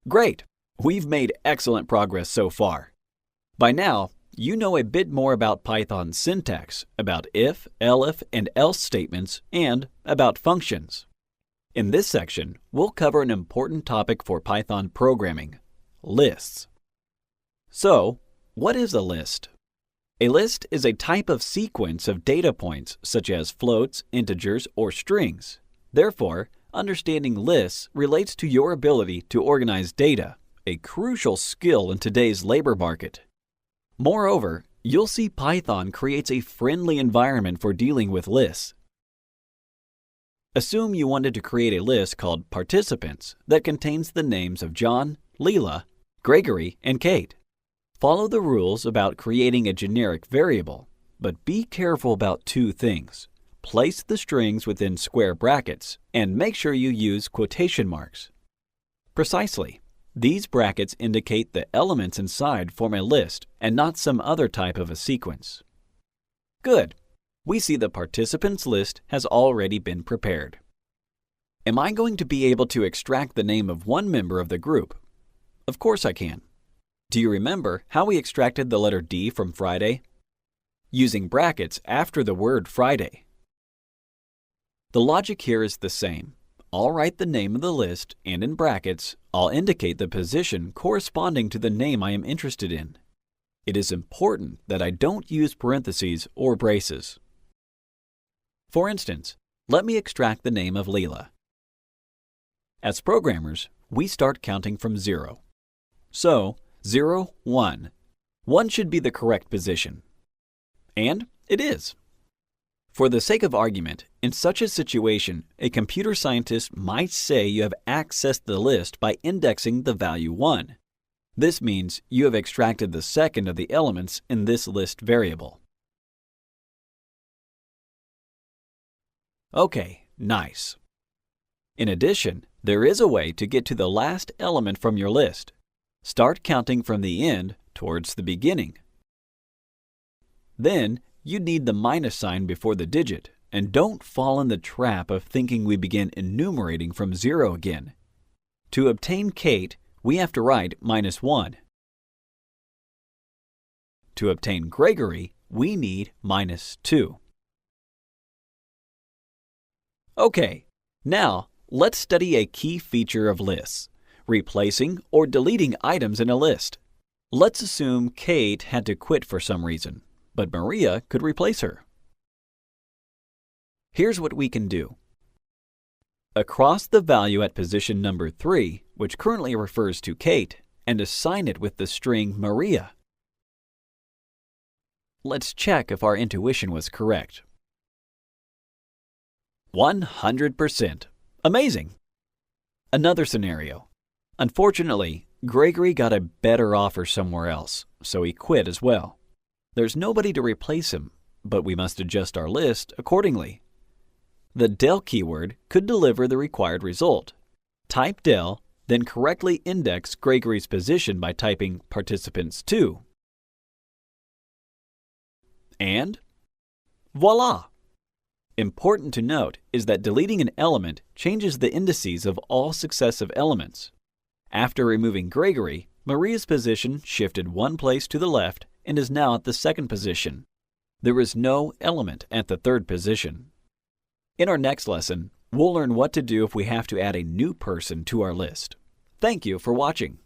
Great! We've made excellent progress so far. By now, you know a bit more about Python's syntax, about if, elif, and else statements, and about functions. In this section, we'll cover an important topic for Python programming: lists. So, what is a list? A list is a type of sequence of data points such as floats, integers, or strings. Therefore, understanding lists relates to your ability to organize data, a crucial skill in today's labor market. Moreover, you'll see Python creates a friendly environment for dealing with lists. Assume you wanted to create a list called participants that contains the names of John, Leela, Gregory, and Kate. Follow the rules about creating a generic variable, but be careful about two things. Place the strings within square brackets and make sure you use quotation marks. Precisely. These brackets indicate the elements inside form a list and not some other type of a sequence. Good. We see the participants list has already been prepared. Am I going to be able to extract the name of one member of the group? Of course I can. Do you remember how we extracted the letter D from Friday? Using brackets after the word Friday. The logic here is the same. I'll write the name of the list, and in brackets, I'll indicate the position corresponding to the name I am interested in. It is important that I don't use parentheses or braces. For instance, let me extract the name of Leela. As programmers, we start counting from 0. So, 0, 1. 1 should be the correct position. And it is. For the sake of argument, in such a situation, a computer scientist might say you have accessed the list by indexing the value 1. This means you have extracted the second of the elements in this list variable. Okay, nice. In addition, there is a way to get to the last element from your list. Start counting from the end towards the beginning. Then, you'd need the minus sign before the digit, and don't fall in the trap of thinking we begin enumerating from 0 again. To obtain Kate, we have to write -1. To obtain Gregory, we need -2. Okay, now let's study a key feature of lists: replacing or deleting items in a list. Let's assume Kate had to quit for some reason, but Maria could replace her. Here's what we can do. Across the value at position number 3, which currently refers to Kate, and assign it with the string Maria. Let's check if our intuition was correct. 100%. Amazing! Another scenario. Unfortunately, Gregory got a better offer somewhere else, so he quit as well. There's nobody to replace him, but we must adjust our list accordingly. The del keyword could deliver the required result. Type del, then correctly index Gregory's position by typing participants 2. And voila! Important to note is that deleting an element changes the indices of all successive elements. After removing Gregory, Maria's position shifted one place to the left and is now at the second position. There is no element at the third position. In our next lesson, we'll learn what to do if we have to add a new person to our list. Thank you for watching.